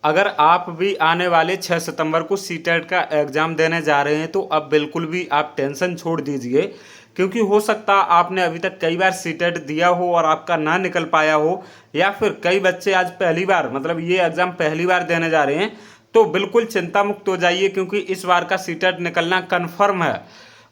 अगर आप भी आने वाले 6 सितंबर को सीटेट का एग्ज़ाम देने जा रहे हैं तो अब बिल्कुल भी आप टेंशन छोड़ दीजिए, क्योंकि हो सकता आपने अभी तक कई बार सीटेट दिया हो और आपका ना निकल पाया हो, या फिर कई बच्चे आज पहली बार मतलब ये एग्ज़ाम पहली बार देने जा रहे हैं। तो बिल्कुल चिंता मुक्त हो जाइए, क्योंकि इस बार का सीटेट निकलना कन्फर्म है।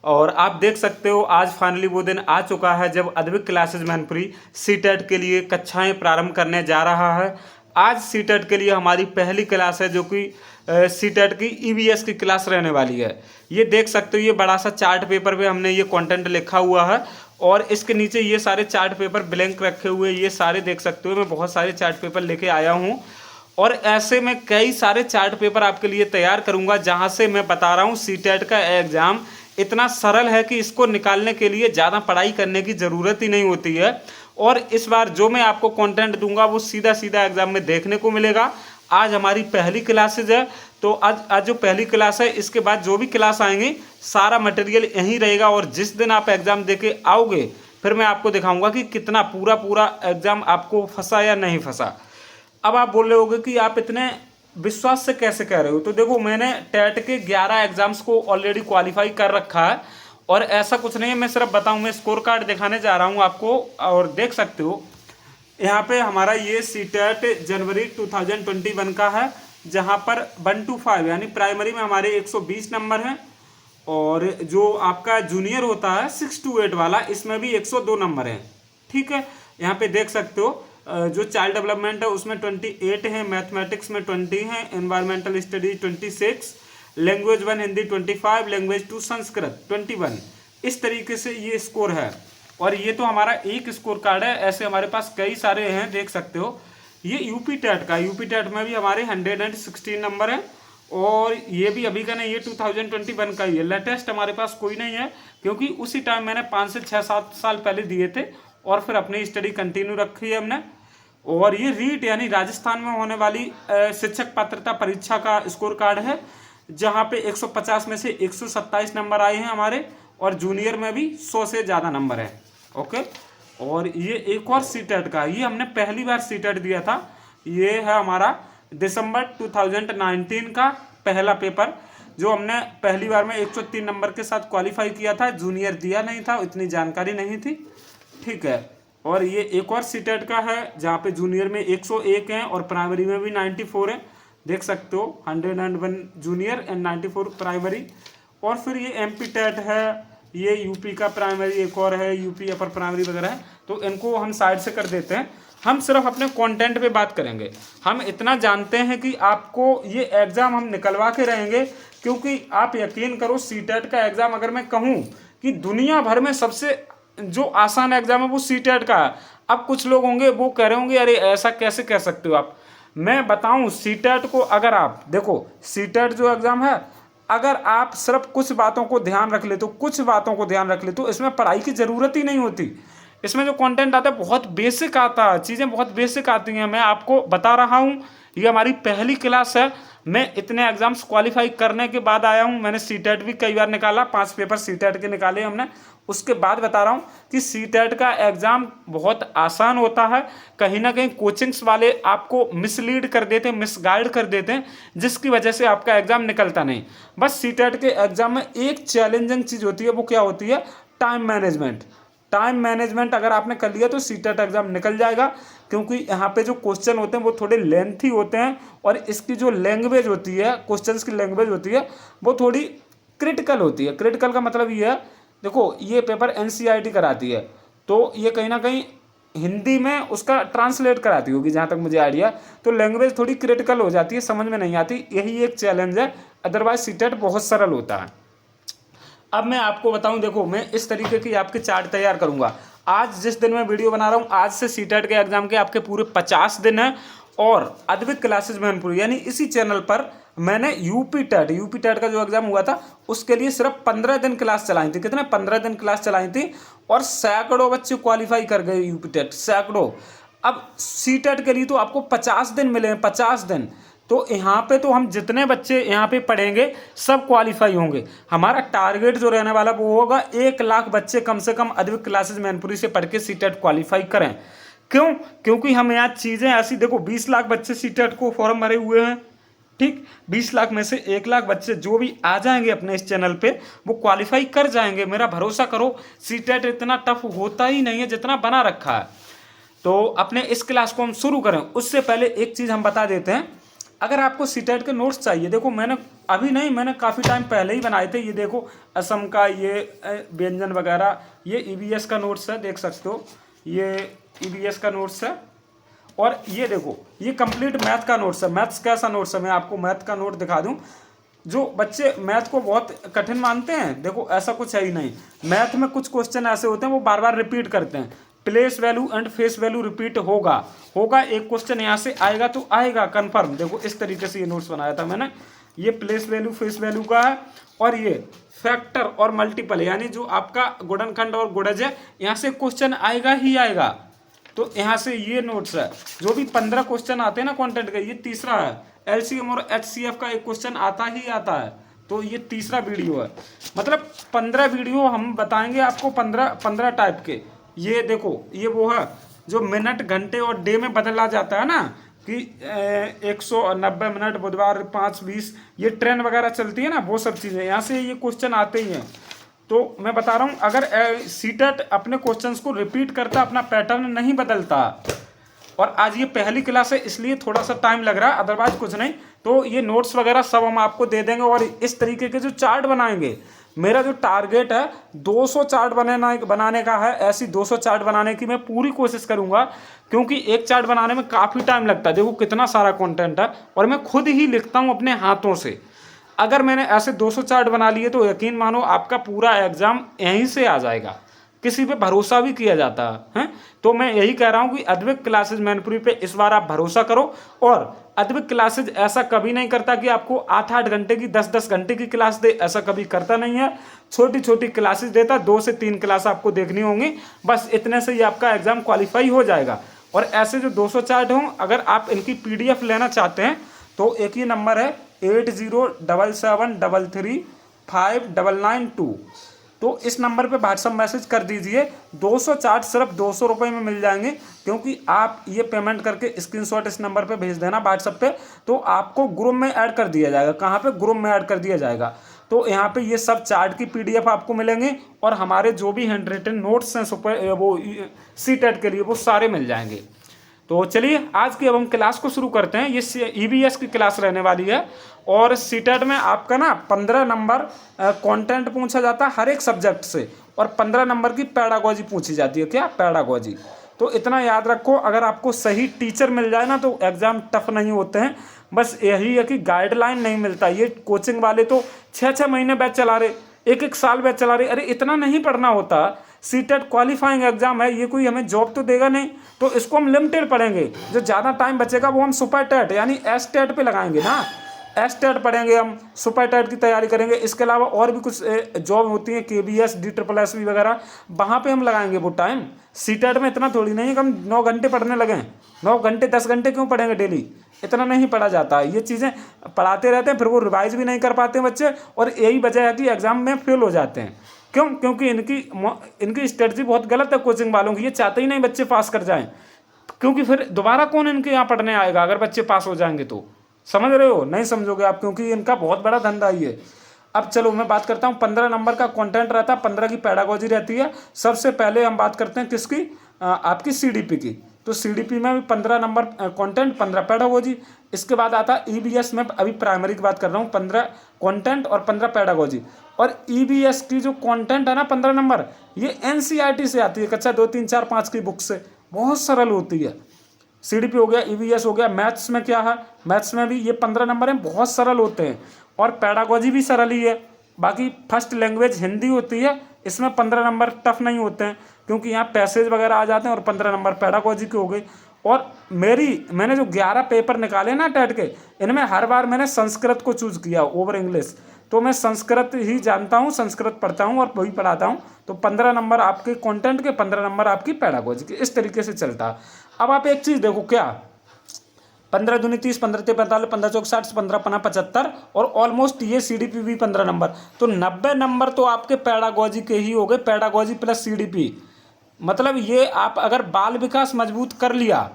और आप देख सकते हो आज फाइनली वो दिन आ चुका है जब अद्विक क्लासेज मैनपुरी सीटेट के लिए कक्षाएं प्रारंभ करने जा रहा है। आज सीटेट के लिए हमारी पहली क्लास है, जो कि सीटेट की ईवीएस की क्लास रहने वाली है। ये देख सकते हो, ये बड़ा सा चार्ट पेपर पे हमने ये कंटेंट लिखा हुआ है और इसके नीचे ये सारे चार्ट पेपर ब्लैंक रखे हुए, ये सारे देख सकते हो। मैं बहुत सारे चार्ट पेपर लेके आया हूँ और ऐसे में कई सारे चार्ट पेपर आपके लिए तैयार करूंगा, जहां से मैं बता रहा हूँ सीटेट का एग्जाम इतना सरल है कि इसको निकालने के लिए ज़्यादा पढ़ाई करने की ज़रूरत ही नहीं होती है। और इस बार जो मैं आपको कंटेंट दूंगा वो सीधा सीधा एग्जाम में देखने को मिलेगा। आज हमारी पहली क्लासेज है, तो आज जो पहली क्लास है, इसके बाद जो भी क्लास आएंगी सारा मटेरियल यहीं रहेगा। और जिस दिन आप एग्ज़ाम दे के आओगे फिर मैं आपको दिखाऊंगा कि कितना पूरा पूरा एग्ज़ाम आपको फंसा या नहीं फंसा। अब आप बोल रहे होगे कि आप इतने विश्वास से कैसे कह रहे हो, तो देखो मैंने टेट के 11 एग्जाम्स को ऑलरेडी क्वालिफाई कर रखा है और ऐसा कुछ नहीं है। मैं सिर्फ बताऊं, मैं स्कोर कार्ड दिखाने जा रहा हूं आपको और देख सकते हो यहाँ पे हमारा ये सीटेट जनवरी 2021 का है, जहां पर 1 to 5 यानी प्राइमरी में हमारे 120 नंबर हैं और जो आपका जूनियर होता है 6 to 8 वाला, इसमें भी 102 नंबर हैं। ठीक है, यहाँ पे देख सकते हो जो चाइल्ड डेवलपमेंट है उसमें 28 है, मैथमेटिक्स में 20 है, environmental studies 26, language 1 Hindi 25, language 2 Sanskrit 21। इस तरीके से ये स्कोर है और ये तो हमारा एक स्कोर कार्ड है। ऐसे हमारे पास कई सारे हैं, देख सकते हो। ये यूपी टेट का, यूपी टेट में भी हमारे 116 नंबर है और ये भी अभी का नहीं, ये 2021 का ही है। लेटेस्ट हमारे पास कोई नहीं है, क्योंकि उसी टाइम मैंने 5 से 6-7 साल पहले दिए थे और फिर अपनी स्टडी कंटिन्यू रखी है हमने। और ये रीट यानी राजस्थान में होने वाली शिक्षक पात्रता परीक्षा का स्कोर कार्ड है, जहां पे 150 में से 127 नंबर आए हैं हमारे और जूनियर में भी 100 से ज़्यादा नंबर है। ओके, और ये एक और सीटेट का, ये हमने पहली बार सीटेट दिया था। ये है हमारा दिसंबर 2019 का पहला पेपर, जो हमने पहली बार में 103 नंबर के साथ क्वालिफाई किया था। जूनियर दिया नहीं था, इतनी जानकारी नहीं थी। ठीक है, और ये एक और सीटेट का है जहाँ पे जूनियर में 101 हैं और प्राइमरी में भी 94 है। देख सकते हो 101 जूनियर एंड 94 प्राइमरी। और फिर ये एमपी टेट है, ये यूपी का प्राइमरी एक और है, यूपी अपर प्राइमरी वगैरह है। तो इनको हम साइड से कर देते हैं, हम सिर्फ अपने कंटेंट पे बात करेंगे। हम इतना जानते हैं कि आपको ये एग्ज़ाम हम निकलवा के रहेंगे, क्योंकि आप यकीन करो सीटेट का एग्ज़ाम अगर मैं कहूँ कि दुनिया भर में सबसे जो आसान एग्जाम है वो सीटेट का है। अब कुछ लोग होंगे वो कह रहे होंगे अरे ऐसा कैसे कह सकते हो आप। मैं बताऊं, सीटेट को अगर आप देखो, सीटेट जो एग्जाम है, अगर आप सिर्फ कुछ बातों को ध्यान रख ले, तो कुछ बातों को ध्यान रख ले तो इसमें पढ़ाई की ज़रूरत ही नहीं होती। इसमें जो कंटेंट आता है बहुत बेसिक आता है, चीज़ें बहुत बेसिक आती हैं। मैं आपको बता रहा हूँ, ये हमारी पहली क्लास है। मैं इतने एग्जाम्स क्वालिफाई करने के बाद आया हूँ। मैंने सीटेट भी कई बार निकाला, 5 पेपर सीटेट के निकाले हमने। उसके बाद बता रहा हूँ कि सीटेट का एग्ज़ाम बहुत आसान होता है। कहीं ना कहीं कोचिंग्स वाले आपको मिसलीड कर देते हैं, मिसगाइड कर देते हैं, जिसकी वजह से आपका एग्ज़ाम निकलता नहीं। बस सीटेट के एग्ज़ाम में एक चैलेंजिंग चीज़ होती है, वो क्या होती है? Time management. टाइम मैनेजमेंट अगर आपने कर लिया तो सीटेट एग्ज़ाम निकल जाएगा, क्योंकि यहाँ पे जो क्वेश्चन होते हैं वो थोड़े लेंथी होते हैं और इसकी जो लैंग्वेज होती है, क्वेश्चंस की लैंग्वेज होती है, वो थोड़ी क्रिटिकल होती है। क्रिटिकल का मतलब ये है, देखो ये पेपर एनसीईआरटी कराती है, तो ये कहीं ना कहीं हिंदी में उसका ट्रांसलेट कराती होगी जहाँ तक मुझे आइडिया। तो लैंग्वेज थोड़ी क्रिटिकल हो जाती है, समझ में नहीं आती, यही एक चैलेंज है। अदरवाइज सीटेट बहुत सरल होता है। अब मैं आपको बताऊं, देखो मैं इस तरीके की आपके चार्ट तैयार करूंगा। आज जिस दिन मैं वीडियो बना रहा हूं, आज से सीटेट के एग्जाम के आपके पूरे 50 दिन हैं और अद्विक क्लासेज मैनपुरी यानी इसी चैनल पर मैंने यूपी टेट का जो एग्जाम हुआ था उसके लिए सिर्फ 15 दिन क्लास चलाई थी। कितने? 15 दिन क्लास चलाई थी और सैकड़ों बच्चे क्वालिफाई कर गए यूपी टेट, सैकड़ों। अब सीटेट के लिए तो आपको 50 दिन मिले हैं, 50 दिन। तो यहाँ पे तो हम जितने बच्चे यहाँ पे पढ़ेंगे सब क्वालिफाई होंगे। हमारा टारगेट जो रहने वाला वो होगा 1 लाख बच्चे कम से कम अद्विक क्लासेज मैनपुरी से पढ़ के सीटेट क्वालिफाई करें। क्यों? क्योंकि हम यहाँ चीज़ें ऐसी देखो, 20 लाख बच्चे सीटेट को फॉर्म भरे हुए हैं, ठीक। 20 लाख में से 1 लाख बच्चे जो भी आ जाएंगे अपने इस चैनल पे वो क्वालिफाई कर जाएंगे, मेरा भरोसा करो। सीटेट इतना टफ होता ही नहीं है जितना बना रखा है। तो अपने इस क्लास को हम शुरू करें उससे पहले एक चीज़ हम बता देते हैं। अगर आपको सीटेट के नोट्स चाहिए, देखो मैंने अभी नहीं, मैंने काफ़ी टाइम पहले ही बनाए थे। ये देखो असम का ये व्यंजन वगैरह, ये ईवीएस का नोट्स है, देख सकते हो, ये ईवीएस का नोट्स है। और ये देखो ये कंप्लीट मैथ का नोट्स है। मैथ्स कैसा नोट्स है, मैं आपको मैथ का नोट दिखा दूं। जो बच्चे मैथ को बहुत कठिन मानते हैं, देखो ऐसा कुछ है ही नहीं। मैथ में कुछ क्वेश्चन ऐसे होते हैं वो बार बार रिपीट करते हैं। Place value and face value repeat होगा होगा, एक क्वेश्चन यहाँ से आएगा तो आएगा कन्फर्म। देखो इस तरीके से ये नोट्स बनाया था मैंने। ये प्लेस वैल्यू फेस वैल्यू का है, और ये फैक्टर और मल्टीपल यानी जो आपका गुणनखंड और गुणज है, यहाँ से क्वेश्चन आएगा ही आएगा। तो यहाँ से ये नोट्स है, जो भी 15 क्वेश्चन आते हैं ना कंटेंट के, ये तीसरा है। एलसीएम और एचसीएफ का एक क्वेश्चन आता ही आता है, तो ये तीसरा वीडियो है। मतलब 15 वीडियो हम बताएंगे आपको, 15 टाइप के। ये देखो ये वो है जो मिनट घंटे और डे में बदला जाता है ना, कि 190 मिनट बुधवार 5:20 ये ट्रेन वगैरह चलती है ना, वो सब चीज़ें यहाँ से ये क्वेश्चन आते ही हैं। तो मैं बता रहा हूँ, अगर सीटेट अपने क्वेश्चंस को रिपीट करता, अपना पैटर्न नहीं बदलता, और आज ये पहली क्लास है इसलिए थोड़ा सा टाइम लग रहा है, अदरवाइज कुछ नहीं। तो ये नोट्स वगैरह सब हम आपको दे देंगे, और इस तरीके के जो चार्ट बनाएंगे, मेरा जो टारगेट है 200 चार्ट बनाने का है। ऐसी 200 चार्ट बनाने की मैं पूरी कोशिश करूंगा, क्योंकि एक चार्ट बनाने में काफ़ी टाइम लगता है। देखो कितना सारा कंटेंट है, और मैं खुद ही लिखता हूँ अपने हाथों से। अगर मैंने ऐसे 200 चार्ट बना लिए तो यकीन मानो आपका पूरा एग्जाम यहीं से आ जाएगा। किसी पे भरोसा भी किया जाता है। तो मैं यही कह रहा हूँ कि अद्विक क्लासेज मैनपुरी पे इस बार आप भरोसा करो। और अद्विक क्लासेज ऐसा कभी नहीं करता कि आपको 8-8 घंटे की 10-10 घंटे की क्लास दे, ऐसा कभी करता नहीं है। छोटी छोटी क्लासेज देता, 2 से 3 क्लास आपको देखनी होंगी, बस इतने से ही आपका एग्जाम क्वालिफाई हो जाएगा। और ऐसे जो 200 चार्ट हों, अगर आप इनकी PDF लेना चाहते हैं तो एक ही नंबर है 8077335992। तो इस नंबर पे व्हाट्सअप मैसेज कर दीजिए। 200 चार्ट सिर्फ 200 रुपये में मिल जाएंगे, क्योंकि आप ये पेमेंट करके स्क्रीनशॉट इस नंबर पे भेज देना व्हाट्सअप पे, तो आपको ग्रुप में ऐड कर दिया जाएगा। कहाँ पे? ग्रुप में ऐड कर दिया जाएगा। तो यहाँ पे ये सब चार्ट की PDF आपको मिलेंगे, और हमारे जो भी हैंड रिटन नोट्स हैं सुपर वो सीटेट के लिए, वो सारे मिल जाएंगे। तो चलिए आज की अब हम क्लास को शुरू करते हैं। ये EVS की क्लास रहने वाली है, और सीटेट में आपका ना 15 नंबर कंटेंट पूछा जाता है हर एक सब्जेक्ट से, और 15 नंबर की पैडागोजी पूछी जाती है। क्या? पैडागोजी। तो इतना याद रखो, अगर आपको सही टीचर मिल जाए ना तो एग्ज़ाम टफ नहीं होते हैं। बस यही है कि गाइडलाइन नहीं मिलता। ये कोचिंग वाले तो 6-6 महीने बैच चला रहे, 1-1 साल बैच चला रहे। अरे इतना नहीं पढ़ना होता। सीटेट क्वालिफाइंग एग्जाम है, ये कोई हमें जॉब तो देगा नहीं, तो इसको हम लिमिटेड पढ़ेंगे। जो ज़्यादा टाइम बचेगा वो हम सुपर टेट यानी एस-टेट पे लगाएंगे ना। एस-टेट पढ़ेंगे हम, सुपर टेट की तैयारी करेंगे। इसके अलावा और भी कुछ जॉब होती है, KBS, DSSB वगैरह, वहाँ पे हम लगाएंगे वो टाइम। सीटेट में इतना थोड़ी नहीं है कि हम 9 घंटे पढ़ने लगें। 9 घंटे 10 घंटे क्यों पढ़ेंगे डेली? इतना नहीं पढ़ा जाता। ये चीज़ें पढ़ाते रहते हैं, फिर वो रिवाइज भी नहीं कर पाते बच्चे, और यही वजह है कि एग्ज़ाम में फेल हो जाते हैं। क्यों? क्योंकि इनकी स्ट्रेटजी बहुत गलत है कोचिंग वालों की। ये चाहते ही नहीं बच्चे पास कर जाएं, क्योंकि फिर दोबारा कौन इनके यहाँ पढ़ने आएगा अगर बच्चे पास हो जाएंगे तो? समझ रहे हो? नहीं समझोगे आप, क्योंकि इनका बहुत बड़ा धंधा ही है। अब चलो मैं बात करता हूँ। 15 नंबर का कंटेंट रहता है, 15 की पैडागोजी रहती है। सबसे पहले हम बात करते हैं किसकी? आपकी CDP की। तो CDP में भी 15 नंबर कंटेंट, 15 पैडागोजी। इसके बाद आता है EVS में, अभी प्राइमरी की बात कर रहा हूँ, 15 कंटेंट और 15 पैडागोजी। और EVS की जो कंटेंट है ना 15 नंबर, ये NCERT से आती है, कक्षा 2, 3, 4, 5 की बुक से। बहुत सरल होती है। CDP हो गया, EVS हो गया। मैथ्स में क्या है? मैथ्स में भी ये 15 नंबर हैं, बहुत सरल होते हैं, और पैडागोजी भी सरल ही है। बाकी फर्स्ट लैंग्वेज हिंदी होती है, इसमें 15 नंबर टफ नहीं होते हैं, क्योंकि यहाँ पैसेज वगैरह आ जाते हैं, और 15 नंबर पैडागोजी के हो गए। और मैंने जो 11 पेपर निकाले ना टेट के, इनमें हर बार मैंने संस्कृत को चूज़ किया ओवर इंग्लिश। तो मैं संस्कृत ही जानता हूँ, संस्कृत पढ़ता हूँ और वही पढ़ाता हूँ। तो 15 नंबर आपके कंटेंट के, 15 नंबर आपकी पैडागोजी के, इस तरीके से चलता है। अब आप एक चीज़ देखो, क्या 15 दूनी 30, 15 तिया 45, 15 चौक 60, 15 पना 75, और ऑलमोस्ट ये CDP भी 15 नंबर। तो 90 नंबर तो आपके पैडागोजी के ही हो गए, पैडागोजी प्लस CDP। मतलब ये आप अगर बाल विकास मजबूत कर लिया,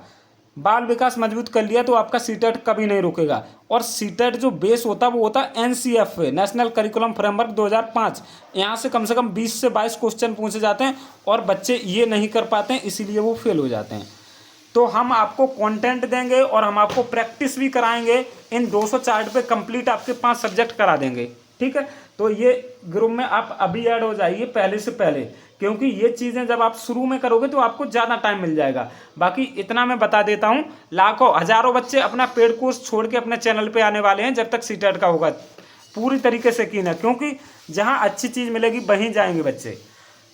बाल विकास मजबूत कर लिया तो आपका सीटेट कभी नहीं रुकेगा। और सीटेट जो बेस होता है वो होता है एनसीएफए, नेशनल करिकुलम फ्रेमवर्क 2005। यहाँ से कम 20 से 22 क्वेश्चन पूछे जाते हैं और बच्चे ये नहीं कर पाते हैं, इसीलिए वो फेल हो जाते हैं। तो हम आपको कंटेंट देंगे और हम आपको प्रैक्टिस भी कराएंगे। इन 200 चार्ट पे कंप्लीट आपके 5 सब्जेक्ट करा देंगे, ठीक है। तो ये ग्रुप में आप अभी ऐड हो जाइए पहले से पहले, क्योंकि ये चीज़ें जब आप शुरू में करोगे तो आपको ज़्यादा टाइम मिल जाएगा। बाकी इतना मैं बता देता हूँ, लाखों हजारों बच्चे अपना पेड कोर्स छोड़ के अपने चैनल पे आने वाले हैं जब तक सीटेट का होगा। पूरी तरीके से यकीन है, क्योंकि जहाँ अच्छी चीज़ मिलेगी वहीं जाएंगे बच्चे।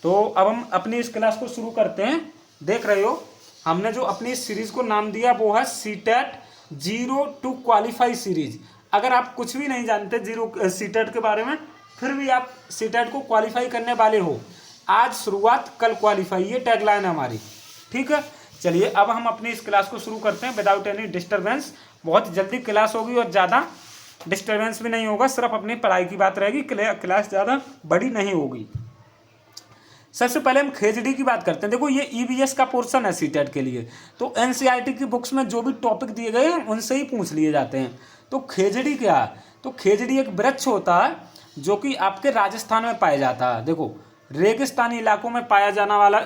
तो अब हम अपनी इस क्लास को शुरू करते हैं। देख रहे हो, हमने जो अपनी इस सीरीज़ को नाम दिया वो है CTET zero to qualify series. अगर आप कुछ भी नहीं जानते जीरो सीटेट के बारे में, फिर भी आप सीटेट को क्वालिफाई करने वाले हो, आज शुरुआत कल क्वालिफाई, ये टैगलाइन है हमारी, ठीक है। चलिए अब हम अपनी इस क्लास को शुरू करते हैं विदाउट एनी डिस्टर्बेंस। बहुत जल्दी क्लास होगी और ज़्यादा डिस्टर्बेंस भी नहीं होगा, सिर्फ अपनी पढ़ाई की बात रहेगी, क्लास ज़्यादा बड़ी नहीं होगी। सबसे पहले हम खेजड़ी की बात करते हैं। देखो ये ईवीएस का पोर्शन है सीटेट के लिए, तो एनसीईआरटी की बुक्स में जो भी टॉपिक दिए गए हैं उनसे ही पूछ लिए जाते हैं। तो खेजड़ी क्या है? तो खेजड़ी एक वृक्ष होता है जो कि आपके राजस्थान में पाया जाता है। देखो रेगिस्तानी इलाकों में पाया जाने वाला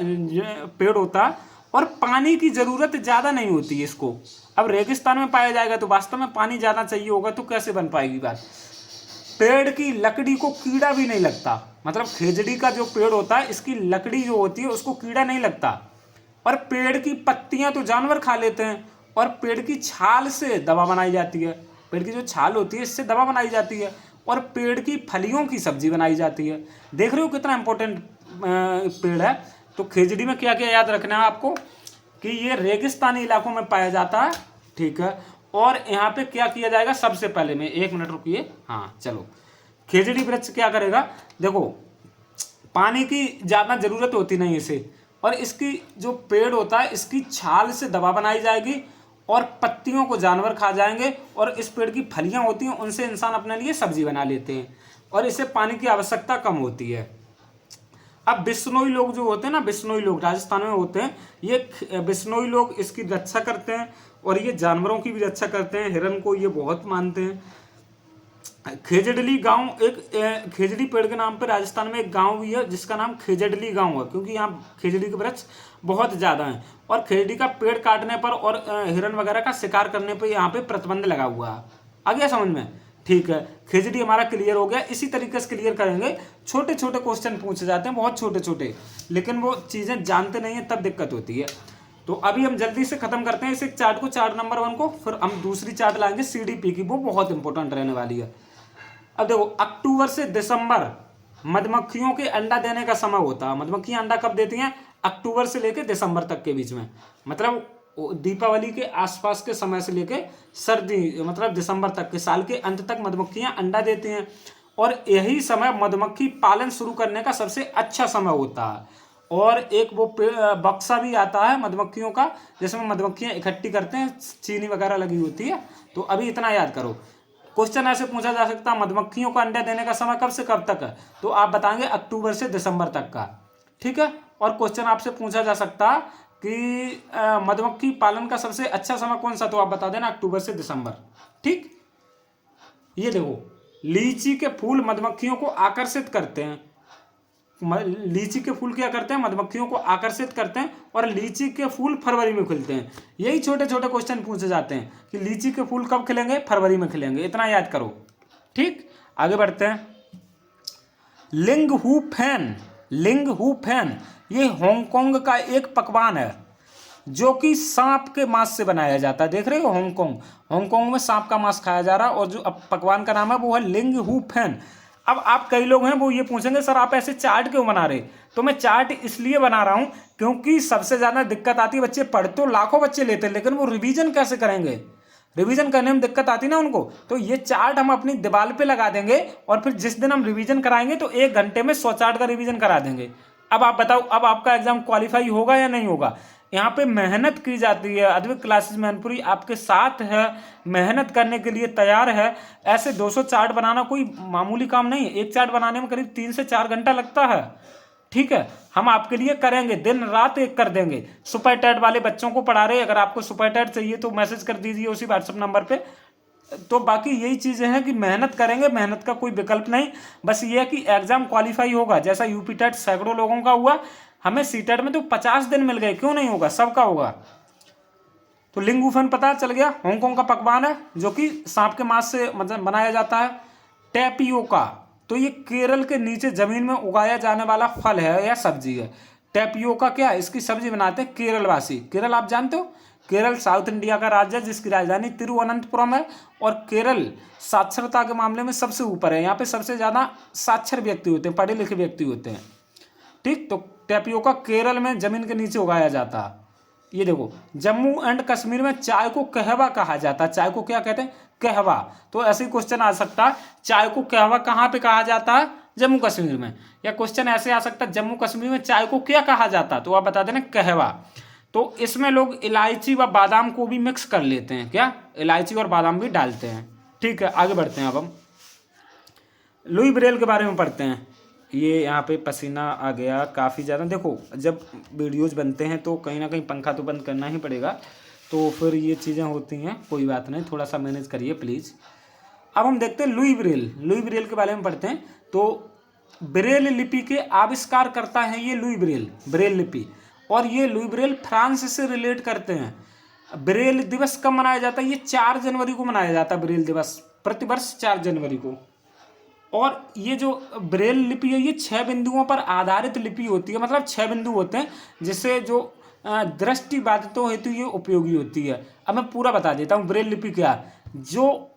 पेड़ होता है और पानी की ज़रूरत ज़्यादा नहीं होती है इसको। अब रेगिस्तान में पाया जाएगा तो वास्तव में पानी ज़्यादा चाहिए होगा, तो कैसे बन पाएगी बात। पेड़ की लकड़ी को कीड़ा भी नहीं लगता, मतलब खेजड़ी का जो पेड़ होता है इसकी लकड़ी जो होती है उसको कीड़ा नहीं लगता। और पेड़ की पत्तियां तो जानवर खा लेते हैं, और पेड़ की छाल से दवा बनाई जाती है। पेड़ की जो छाल होती है इससे दवा बनाई जाती है, और पेड़ की फलियों की सब्जी बनाई जाती है। देख रहे हो कितना इंपॉर्टेंट पेड़ है। तो खेजड़ी में क्या क्या याद रखना है आपको, कि ये रेगिस्तानी इलाकों में पाया जाता है, ठीक है। और यहाँ पे क्या किया जाएगा, सबसे पहले में 1 मिनट रुकिए, हाँ चलो। खेजड़ी वृक्ष क्या करेगा, देखो पानी की ज़्यादा ज़रूरत होती नहीं इसे, और इसकी जो पेड़ होता है इसकी छाल से दवा बनाई जाएगी, और पत्तियों को जानवर खा जाएंगे, और इस पेड़ की फलियां होती हैं उनसे इंसान अपने लिए सब्जी बना लेते हैं, और इससे पानी की आवश्यकता कम होती है। अब बिश्नोई लोग जो होते हैं ना, बिश्नोई लोग राजस्थान में होते हैं, ये बिश्नोई लोग इसकी रक्षा करते हैं, और ये जानवरों की भी रक्षा करते हैं। हिरन को ये बहुत मानते हैं। खेजड़ली गांव, एक खेजड़ी पेड़ के नाम पे राजस्थान में एक गांव भी है जिसका नाम खेजड़ली गांव है, क्योंकि यहाँ खेजड़ी के वृक्ष बहुत ज़्यादा हैं। और खेजड़ी का पेड़ काटने पर और हिरन वगैरह का शिकार करने पर यहाँ पे प्रतिबंध लगा हुआ है। आ गया समझ में, ठीक है। खेजड़ी हमारा क्लियर हो गया। इसी तरीके से क्लियर करेंगे। छोटे छोटे क्वेश्चन पूछे जाते हैं, बहुत छोटे छोटे, लेकिन वो चीज़ें जानते नहीं है तब दिक्कत होती है। तो अभी हम जल्दी से खत्म करते हैं इस एक चार्ट को, चार्ट नंबर 1 को, फिर हम दूसरी चार्ट लाएंगे सीडीपी की, वो बहुत इंपॉर्टेंट रहने वाली है। अब देखो अक्टूबर से दिसंबर मधुमक्खियों के अंडा देने का समय होता है। मधुमक्खियां अंडा कब देती हैं, अक्टूबर से लेकर दिसंबर तक के बीच में, मतलब दीपावली के आसपास के समय से लेकर सर्दी मतलब दिसंबर तक के, साल के अंत तक मधुमक्खियां अंडा देती हैं। और यही समय मधुमक्खी पालन शुरू करने का सबसे अच्छा समय होता है। और एक वो बक्सा भी आता है मधुमक्खियों का, जिसमें मधुमक्खियां इकट्ठी करते हैं, चीनी वगैरह लगी होती है। तो अभी इतना याद करो। क्वेश्चन ऐसे पूछा जा सकता है, मधुमक्खियों का अंडा देने का समय कब से कब तक है, तो आप बताएंगे अक्टूबर से दिसंबर तक का, ठीक है। और क्वेश्चन आपसे पूछा जा सकता है कि मधुमक्खी पालन का सबसे अच्छा समय कौन सा, तो आप बता देना अक्टूबर से दिसंबर, ठीक। ये देखो लीची के फूल मधुमक्खियों को आकर्षित करते हैं। लीची के फूल क्या करते हैं, मधुमक्खियों को आकर्षित करते हैं, और लीची के फूल फरवरी में खिलते हैं। यही छोटे छोटे क्वेश्चन पूछे जाते हैं कि लीची के फूल कब खिलेंगे, फरवरी में खिलेंगे, इतना याद करो, ठीक। आगे बढ़ते हैं। लिंग हू फैन, लिंग हू फैन ये हांगकांग का एक पकवान है जो कि सांप के मांस से बनाया जाता है। देख रहे हो हांगकांग, हांगकांग में सांप का मांस खाया जा रहा है, और जो अब पकवान का नाम है वो है लिंग हू फैन। अब आप कई लोग हैं वो ये पूछेंगे सर आप ऐसे चार्ट क्यों बना रहे, तो मैं चार्ट इसलिए बना रहा हूं क्योंकि सबसे ज़्यादा दिक्कत आती है, बच्चे पढ़ तो लाखों बच्चे लेते हैं लेकिन वो रिवीजन कैसे करेंगे, रिवीजन करने में दिक्कत आती ना उनको। तो ये चार्ट हम अपनी दीवार पे लगा देंगे, और फिर जिस दिन हम रिवीजन कराएंगे तो 1 घंटे में 100 चार्ट का रिवीजन करा देंगे। अब आप बताओ, अब आपका एग्जाम क्वालिफाई होगा या नहीं होगा। यहाँ पे मेहनत की जाती है। अद्वैत क्लासेस मैनपुरी आपके साथ है, मेहनत करने के लिए तैयार है। ऐसे 200 चार्ट बनाना कोई मामूली काम नहीं है। एक चार्ट बनाने में करीब 3 से 4 घंटा लगता है। ठीक है, हम आपके लिए करेंगे, दिन रात एक कर देंगे। सुपर टेट वाले बच्चों को पढ़ा रहे, अगर आपको सुपर टेट चाहिए तो मैसेज कर दीजिए उसी व्हाट्सएप नंबर पे। तो बाकी यही चीज़ें हैं कि मेहनत करेंगे, मेहनत का कोई विकल्प नहीं, बस ये है कि एग्जाम क्वालिफाई होगा। जैसा यूपी टेट सैकड़ों लोगों का हुआ, हमें सी टेट में तो 50 दिन मिल गए, क्यों नहीं होगा, सबका होगा। तो लिंगुफेन पता चल गया, हांगकांग का पकवान है जो कि सांप के मांस से मतलब बनाया जाता है। टैपियोका, तो ये केरल के नीचे जमीन में उगाया जाने वाला फल है या सब्जी है। टैपियोका क्या है, इसकी सब्जी बनाते हैं केरल वासी। केरल आप जानते हो, केरल साउथ इंडिया का राज्य है जिसकी राजधानी तिरुवनंतपुरम है, और केरल साक्षरता के मामले में सबसे ऊपर है। यहाँ पे सबसे ज़्यादा साक्षर व्यक्ति होते हैं, पढ़े लिखे व्यक्ति होते हैं। ठीक, तो टैपियोका केरल में जमीन के नीचे उगाया जाता है। ये देखो, जम्मू एंड कश्मीर में चाय को कहवा कहा जाता है। चाय को क्या कहते हैं, कहवा। तो ऐसे ही क्वेश्चन आ सकता है, चाय को कहवा कहाँ पे कहा जाता है, जम्मू कश्मीर में। या क्वेश्चन ऐसे आ सकता है, जम्मू कश्मीर में चाय को क्या कहा जाता है, तो आप बता देना कहवा। तो इसमें लोग इलायची व बादाम को भी मिक्स कर लेते हैं, क्या इलायची और बादाम भी डालते हैं। ठीक है, आगे बढ़ते हैं। अब हम लुई ब्रेल के बारे में पढ़ते हैं। ये यहाँ पे पसीना आ गया काफ़ी ज़्यादा। देखो, जब वीडियोज़ बनते हैं तो कहीं ना कहीं पंखा तो बंद करना ही पड़ेगा, तो फिर ये चीज़ें होती हैं, कोई बात नहीं, थोड़ा सा मैनेज करिए प्लीज़। अब हम देखते हैं लुई ब्रेल। लुई ब्रेल के बारे में पढ़ते हैं। तो ब्रेल लिपि के आविष्कार करता है ये लुई ब्रेल, ब्रेल लिपि। और ये लुई ब्रेल फ्रांस से रिलेट करते हैं। ब्रेल दिवस कब मनाया जाता है, ये 4 जनवरी को मनाया जाता है ब्रेल दिवस, प्रतिवर्ष 4 जनवरी को। और ये जो ब्रेल लिपि है ये 6 बिंदुओं पर आधारित लिपि होती है, मतलब 6 बिंदु होते हैं जिससे जो दृष्टिबाधितों हेतु ये उपयोगी होती है। अब मैं पूरा बता देता हूँ ब्रेल लिपि क्या है। जो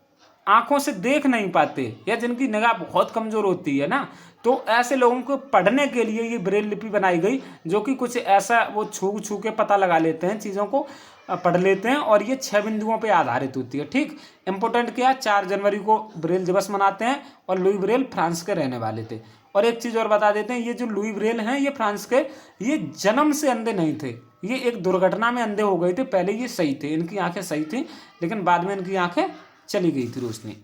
आंखों से देख नहीं पाते या जिनकी निगाह बहुत कमजोर होती है ना, तो ऐसे लोगों को पढ़ने के लिए ये ब्रेल लिपि बनाई गई, जो कि कुछ ऐसा वो छू छू के पता लगा लेते हैं, चीज़ों को पढ़ लेते हैं, और ये 6 बिंदुओं पे आधारित होती है। ठीक, इंपॉर्टेंट क्या, 4 जनवरी को ब्रेल दिवस मनाते हैं, और लुई ब्रेल फ्रांस के रहने वाले थे। और एक चीज़ और बता देते हैं, ये जो लुई ब्रेल हैं ये फ्रांस के, ये जन्म से अंधे नहीं थे, ये एक दुर्घटना में अंधे हो गए थे। पहले ये सही थे, इनकी आंखें सही थी, लेकिन बाद में इनकी आंखें चली गई थी रोशनी।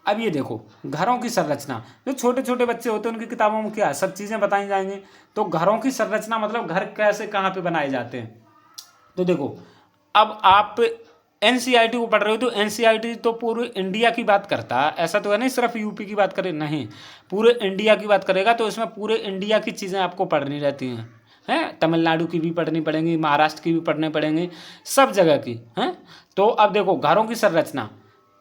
अब ये देखो, घरों की संरचना, जो छोटे छोटे बच्चे होते हैं उनकी किताबों में क्या सब चीज़ें बताई जाएंगी। तो घरों की संरचना मतलब घर कैसे कहाँ पे बनाए जाते हैं। तो देखो, अब आप एनसीईआरटी को पढ़ रहे हो, तो एनसीईआरटी तो पूरे इंडिया की बात करता है, ऐसा तो है नहीं सिर्फ यूपी की बात करे, नहीं, पूरे इंडिया की बात करेगा। तो इसमें पूरे इंडिया की चीज़ें आपको पढ़नी रहती हैं, तमिलनाडु की भी पढ़नी पड़ेंगी, महाराष्ट्र की भी पढ़ने पड़ेंगी, सब जगह की हैं। तो अब देखो, घरों की संरचना,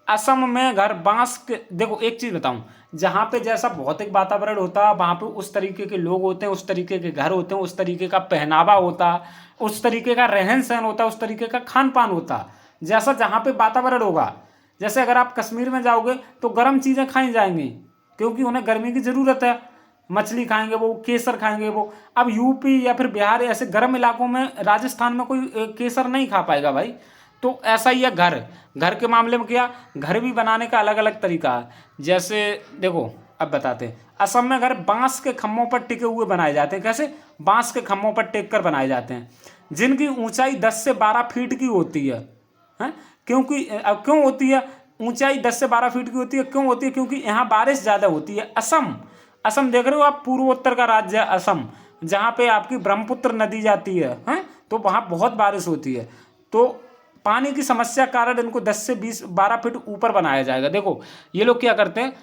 असम में घर बांस के, देखो एक चीज़ बताऊं, जहाँ पे जैसा भौतिक वातावरण होता है वहाँ पे उस तरीके के लोग होते हैं, उस तरीके के घर होते हैं, उस तरीके का पहनावा होता है, उस तरीके का रहन सहन होता है, उस तरीके का खान पान होता है, जैसा जहाँ पे वातावरण होगा। जैसे अगर आप कश्मीर में जाओगे तो गर्म चीज़ें खाई जाएंगी, क्योंकि उन्हें गर्मी की ज़रूरत है, मछली खाएंगे वो, केसर खाएंगे वो। अब यूपी या फिर बिहार ऐसे गर्म इलाकों में, राजस्थान में कोई केसर नहीं खा पाएगा भाई। तो ऐसा ही है घर, घर के मामले में क्या, घर भी बनाने का अलग अलग तरीका है। जैसे देखो, अब बताते हैं, असम में घर बांस के खम्भों पर टिके हुए बनाए जाते हैं। कैसे, बांस के खम्भों पर टेक कर बनाए जाते हैं, जिनकी ऊंचाई 10 से 12 फीट की होती है। हैं, क्योंकि अब क्यों होती है ऊंचाई 10 से 12 फीट की होती है, क्यों होती है, क्योंकि यहाँ बारिश ज़्यादा होती है। असम, असम देख रहे हो आप, पूर्वोत्तर का राज्य है असम, जहाँ पे आपकी ब्रह्मपुत्र नदी जाती है, तो वहाँ बहुत बारिश होती है। तो पानी की समस्या कारण इनको 10 से 12 फीट ऊपर बनाया जाएगा। देखो, ये लोग क्या करते हैं,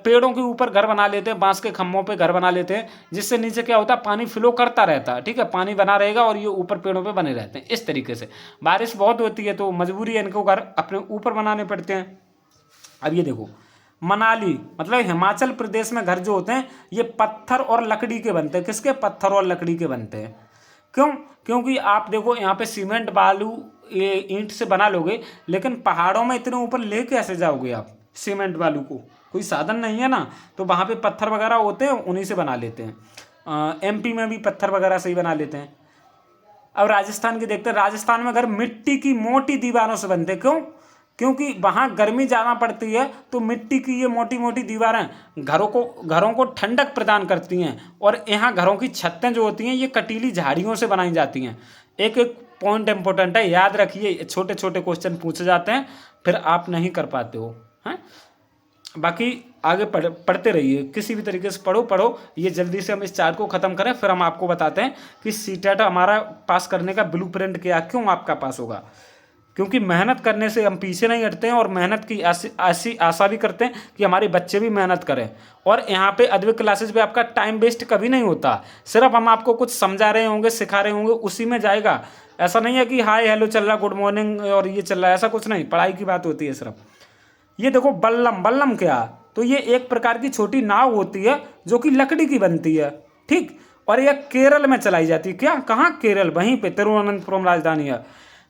पेड़ों के ऊपर घर बना लेते हैं, बांस के खम्भों पे घर बना लेते हैं, जिससे नीचे क्या होता है, पानी फ्लो करता रहता है। ठीक है, पानी बना रहेगा और ये ऊपर पेड़ों पे बने रहते हैं। इस तरीके से बारिश बहुत होती है तो मजबूरी है इनको घर अपने ऊपर बनाने पड़ते हैं। अब ये देखो, मनाली मतलब हिमाचल प्रदेश में घर जो होते हैं ये पत्थर और लकड़ी के बनते हैं। किसके, पत्थर और लकड़ी के बनते हैं। क्यों, क्योंकि आप देखो यहाँ पे सीमेंट बालू ये ईंट से बना लोगे, लेकिन पहाड़ों में इतने ऊपर ले कैसे जाओगे आप सीमेंट बालू को, कोई साधन नहीं है ना। तो वहाँ पे पत्थर वगैरह होते हैं, उन्हीं से बना लेते हैं। एमपी में भी पत्थर वगैरह से ही बना लेते हैं। अब राजस्थान की देखते हैं, राजस्थान में घर मिट्टी की मोटी दीवारों से बनते हैं। क्यों, क्योंकि वहाँ गर्मी ज़्यादा पड़ती है, तो मिट्टी की ये मोटी मोटी दीवारें घरों को ठंडक प्रदान करती हैं। और यहाँ घरों की छतें जो होती हैं ये कटीली झाड़ियों से बनाई जाती हैं। एक एक पॉइंट इंपॉर्टेंट है, याद रखिए, छोटे छोटे क्वेश्चन पूछे जाते हैं, फिर आप नहीं कर पाते हो। हैं, बाकी आगे पढ़ते रहिए, किसी भी तरीके से पढ़ो। ये जल्दी से हम इस चार्ट को ख़त्म करें, फिर हम आपको बताते हैं कि सीटेट हमारा पास करने का ब्लूप्रिंट क्या, क्यों आपका पास होगा। क्योंकि मेहनत करने से हम पीछे नहीं हटते हैं, और मेहनत की ऐसी आशा भी करते हैं कि हमारे बच्चे भी मेहनत करें। और यहाँ पे अद्वैत क्लासेस पे आपका टाइम वेस्ट कभी नहीं होता, सिर्फ हम आपको कुछ समझा रहे होंगे, सिखा रहे होंगे, उसी में जाएगा। ऐसा नहीं है कि हाय हेलो चल रहा, गुड मॉर्निंग और ये चल रहा है, ऐसा कुछ नहीं, पढ़ाई की बात होती है सिर्फ। ये देखो बल्लम क्या, तो ये एक प्रकार की छोटी नाव होती है जो कि लकड़ी की बनती है, ठीक। और यह केरल में चलाई जाती है। क्या, कहाँ? केरल, वहीं पे तिरुवनंतपुरम राजधानी है।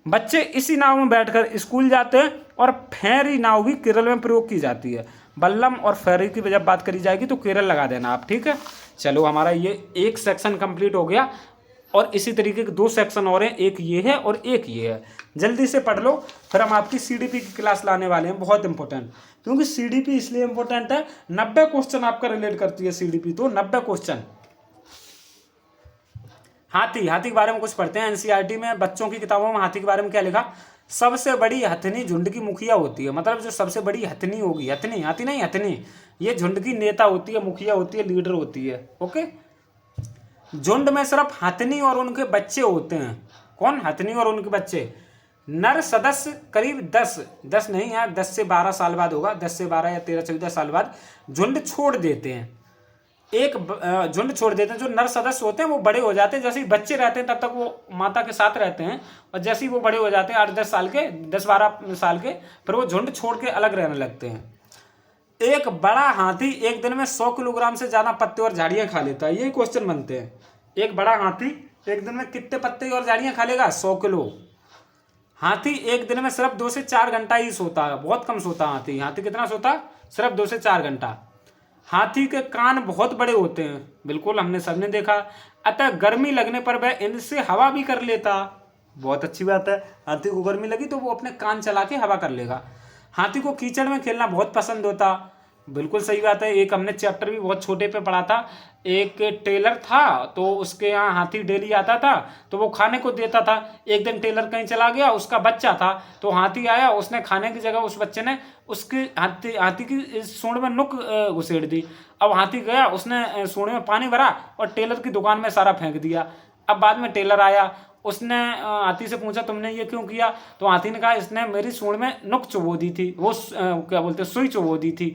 बच्चे इसी नाव में बैठकर स्कूल जाते हैं, और फेरी नाव भी केरल में प्रयोग की जाती है। बल्लम और फेरी की जब बात करी जाएगी तो केरल लगा देना आप, ठीक है। चलो, हमारा ये एक सेक्शन कंप्लीट हो गया, और इसी तरीके के 2 सेक्शन और हैं, एक ये है और एक ये है। जल्दी से पढ़ लो, फिर हम आपकी सीडीपी की क्लास लाने वाले हैं, बहुत इंपॉर्टेंट। क्योंकि सीडीपी इसलिए इंपॉर्टेंट है, 90 क्वेश्चन आपका रिलेट करती है सीडीपी, तो 90 क्वेश्चन। हाथी के बारे में कुछ पढ़ते हैं। एनसीईआरटी में बच्चों की किताबों में हाथी के बारे में क्या लिखा? सबसे बड़ी हथनी झुंड की मुखिया होती है। मतलब जो सबसे बड़ी हथनी होगी, हथनी, हाथी नहीं, हथनी, ये झुंड की नेता होती है, मुखिया होती है, लीडर होती है। ओके, झुंड में सिर्फ हथनी और उनके बच्चे होते हैं। कौन? हथनी और उनके बच्चे। नर सदस्य करीब 10 नहीं यार, 10 से 12 साल बाद होगा, 10 से 12 या 13-14 साल बाद झुंड छोड़ देते हैं। झुंड छोड़ देते हैं। जो नर सदस्य होते हैं वो बड़े हो जाते हैं, जैसे ही बच्चे रहते हैं तब तक वो माता के साथ रहते हैं, और जैसे ही वो बड़े हो जाते हैं 8-10 साल के, 10-12 साल के, फिर वो झुंड छोड़ के अलग रहने लगते हैं। एक बड़ा हाथी एक दिन में 100 किलोग्राम से ज्यादा पत्ते और झाड़ियां खा लेता है। ये क्वेश्चन बनते हैं। एक बड़ा हाथी एक दिन में कितने पत्ते और झाड़ियां खा लेगा? 100 किलो। हाथी एक दिन में सिर्फ 2 से 4 घंटा ही सोता है, बहुत कम सोता है हाथी कितना सोता? सिर्फ 2 से 4 घंटा। हाथी के कान बहुत बड़े होते हैं, बिल्कुल हमने सबने देखा, अतः गर्मी लगने पर वह इनसे हवा भी कर लेता। बहुत अच्छी बात है, हाथी को गर्मी लगी तो वो अपने कान चला के हवा कर लेगा। हाथी को कीचड़ में खेलना बहुत पसंद होता। बिल्कुल सही बात है। एक हमने चैप्टर भी बहुत छोटे पे पढ़ा था। एक टेलर था, तो उसके यहाँ हाथी डेली आता था, तो वो खाने को देता था। एक दिन टेलर कहीं चला गया, उसका बच्चा था, तो हाथी आया, उसने खाने की जगह उस बच्चे ने उसके हाथी की सूंड में नुक घुसेड़ दी। अब हाथी गया, उसने सूंड में पानी भरा और टेलर की दुकान में सारा फेंक दिया। अब बाद में टेलर आया, उसने हाथी से पूछा तुमने ये क्यों किया? तो हाथी ने कहा इसने मेरी सूंड में नुक चुबो दी थी, वो क्या बोलते सुई चुबो दी थी।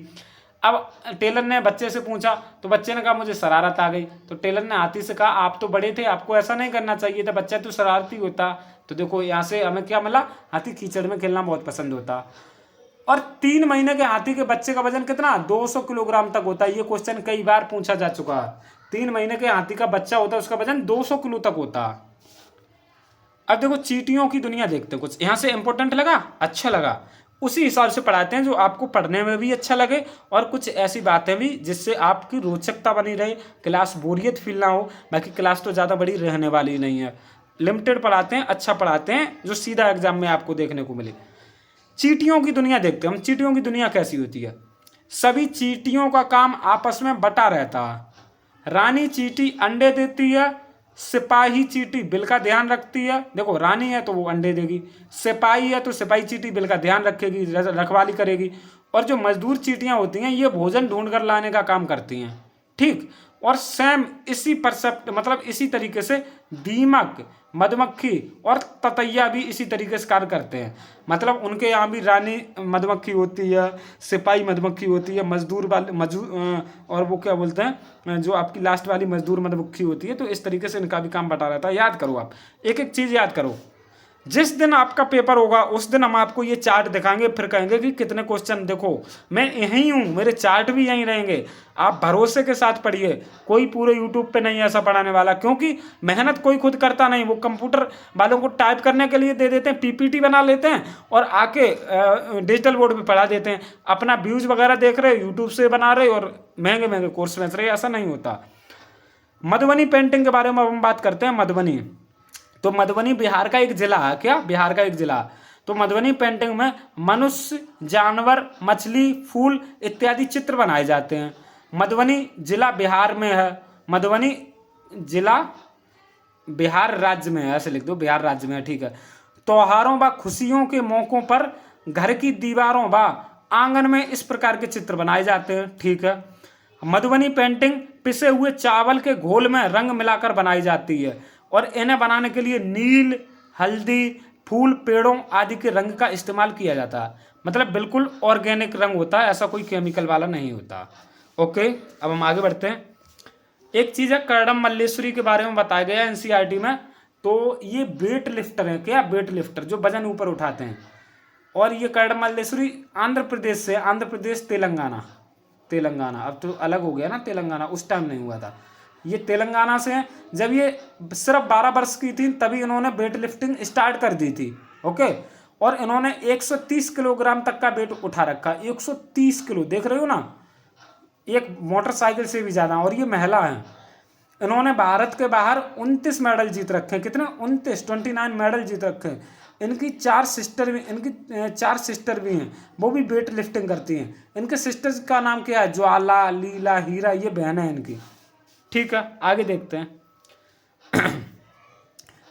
अब टेलर ने बच्चे से पूछा, तो बच्चे ने कहा मुझे शरारत आ गई। तो टेलर ने हाथी से कहा आप तो बड़े थे, आपको ऐसा नहीं करना चाहिए था, बच्चा तो शरारती होता। तो देखो यहाँ से हमें क्या मिला? हाथी कीचड़ में खेलना बहुत पसंद होता। और 3 महीने के हाथी के बच्चे का वजन कितना? 200 किलोग्राम तक होता है। ये क्वेश्चन कई बार पूछा जा चुका है। 3 महीने के हाथी का बच्चा होता है, उसका वजन 200 किलो तक होता। अब देखो चींटियों की दुनिया देखते हैं कुछ। यहाँ से इंपॉर्टेंट लगा? अच्छा लगा? उसी हिसाब से पढ़ाते हैं जो आपको पढ़ने में भी अच्छा लगे, और कुछ ऐसी बातें भी जिससे आपकी रोचकता बनी रहे, क्लास बोरियत फील ना हो। बाकी क्लास तो ज़्यादा बड़ी रहने वाली नहीं है, लिमिटेड पढ़ाते हैं, अच्छा पढ़ाते हैं, जो सीधा एग्जाम में आपको देखने को मिले। चींटियों की दुनिया देखते हैं हम। चींटियों की दुनिया कैसी होती है? सभी चींटियों का काम आपस में बटा रहता है। रानी चींटी अंडे देती है, सिपाही चींटी बिल का ध्यान रखती है। देखो रानी है तो वो अंडे देगी, सिपाही है तो सिपाही चींटी बिल का ध्यान रखेगी, रखवाली करेगी। और जो मजदूर चींटियां होती हैं ये भोजन ढूंढ कर लाने का काम करती हैं, ठीक। और सेम इसी परसेप्ट मतलब इसी तरीके से दीमक, मधुमक्खी और ततैया भी इसी तरीके से कार्य करते हैं। मतलब उनके यहाँ भी रानी मधुमक्खी होती है, सिपाही मधुमक्खी होती है, मजदूर वाले और वो क्या बोलते हैं जो आपकी लास्ट वाली मजदूर मधुमक्खी होती है। तो इस तरीके से इनका भी काम बटा रहता है। याद करो, आप एक एक चीज़ याद करो। जिस दिन आपका पेपर होगा उस दिन हम आपको ये चार्ट दिखाएंगे, फिर कहेंगे कि कितने क्वेश्चन। देखो मैं यहीं हूँ, मेरे चार्ट भी यहीं रहेंगे। आप भरोसे के साथ पढ़िए, कोई पूरे यूट्यूब पे नहीं ऐसा पढ़ाने वाला, क्योंकि मेहनत कोई खुद करता नहीं। वो कंप्यूटर वालों को टाइप करने के लिए दे देते हैं, पीपीटी बना लेते हैं और आके डिजिटल बोर्ड पे पढ़ा देते हैं। अपना व्यूज वगैरह देख रहे, यूट्यूब से बना रहे और महंगे महंगे कोर्स बेच रहे। ऐसा नहीं होता। मधुबनी पेंटिंग के बारे में हम बात करते हैं। मधुबनी, तो मधुबनी बिहार का एक जिला है। क्या? बिहार का एक जिला। तो मधुबनी पेंटिंग में मनुष्य, जानवर, मछली, फूल इत्यादि चित्र बनाए जाते हैं। मधुबनी जिला बिहार में है। मधुबनी जिला बिहार राज्य में है, ऐसे लिख दो, बिहार राज्य में है, ठीक है। त्योहारों व खुशियों के मौकों पर घर की दीवारों व आंगन में इस प्रकार के चित्र बनाए जाते हैं, ठीक है। मधुबनी पेंटिंग पिसे हुए चावल के घोल में रंग मिलाकर बनाई जाती है और इन्हें बनाने के लिए नील, हल्दी, फूल, पेड़ों आदि के रंग का इस्तेमाल किया जाता है। मतलब बिल्कुल ऑर्गेनिक रंग होता है, ऐसा कोई केमिकल वाला नहीं होता। ओके, अब हम आगे बढ़ते हैं। एक चीज़ है, कर्णम मल्लेश्वरी के बारे में बताया गया एनसीईआरटी में। तो ये वेट लिफ्टर हैं, क्या वेट लिफ्टर, जो वजन ऊपर उठाते हैं। और ये कर्णम मल्लेश्वरी आंध्र प्रदेश से, आंध्र प्रदेश तेलंगाना, अब तो अलग हो गया ना, तेलंगाना उस टाइम नहीं हुआ था, ये तेलंगाना से हैं। जब ये सिर्फ 12 वर्ष की थी तभी इन्होंने वेट लिफ्टिंग स्टार्ट कर दी थी। ओके, और इन्होंने 130 किलोग्राम तक का वेट उठा रखा। 130 किलो, देख रहे हो ना, एक मोटरसाइकिल से भी ज़्यादा। और ये महिला हैं। इन्होंने भारत के बाहर 29 मेडल जीत रखे हैं। कितने? 29 मेडल जीत रखे हैं। इनकी 4 सिस्टर भी हैं, वो भी वेट लिफ्टिंग करती हैं। इनके सिस्टर्स का नाम क्या है? ज्वाला, लीला, हीरा, ये बहन है इनकी, ठीक है। आगे देखते हैं।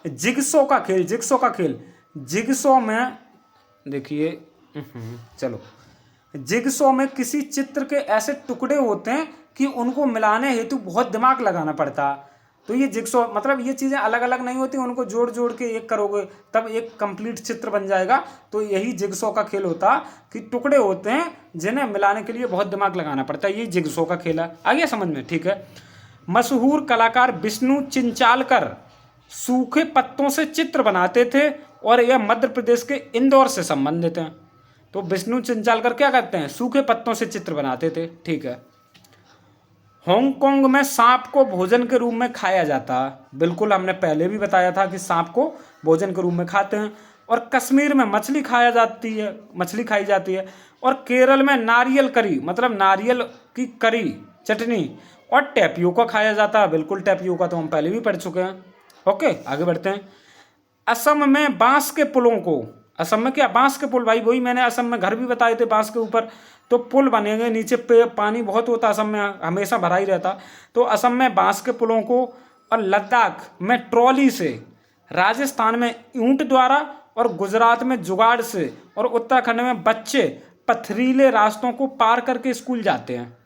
जिगसो का खेल, जिगसो में देखिए, चलो, जिगसो में किसी चित्र के ऐसे टुकड़े होते हैं कि उनको मिलाने हेतु बहुत दिमाग लगाना पड़ता। तो ये जिगसो मतलब ये चीज़ें अलग अलग नहीं होती, उनको जोड़ जोड़ के एक करोगे तब एक कंप्लीट चित्र बन जाएगा। तो यही जिगसो का खेल होता कि टुकड़े होते हैं जिन्हें मिलाने के लिए बहुत दिमाग लगाना पड़ता है। ये जिगसो का खेल है। आ गया समझ में, ठीक है। मशहूर कलाकार विष्णु चिंचालकर सूखे पत्तों से चित्र बनाते थे और यह मध्य प्रदेश के इंदौर से संबंधित हैं। तो विष्णु चिंचालकर क्या करते हैं? सूखे पत्तों से चित्र बनाते थे, ठीक है। हांगकांग में सांप को भोजन के रूप में खाया जाता है। बिल्कुल, हमने पहले भी बताया था कि सांप को भोजन के रूप में खाते हैं। और कश्मीर में मछली खाई जाती है। और केरल में नारियल करी, मतलब नारियल की करी चटनी और टैपियोका खाया जाता है। बिल्कुल, टैपियोका तो हम पहले भी पढ़ चुके हैं। ओके, आगे बढ़ते हैं। असम में बांस के पुलों को, असम में क्या? बांस के पुल, भाई वही मैंने असम में घर भी बताए थे बांस के ऊपर। तो पुल बनेंगे, नीचे पे पानी बहुत होता असम में, हमेशा भरा ही रहता। तो असम में बांस के पुलों को, और लद्दाख में ट्रॉली से, राजस्थान में ऊंट द्वारा, और गुजरात में जुगाड़ से, और उत्तराखंड में बच्चे पथरीले रास्तों को पार करके स्कूल जाते हैं।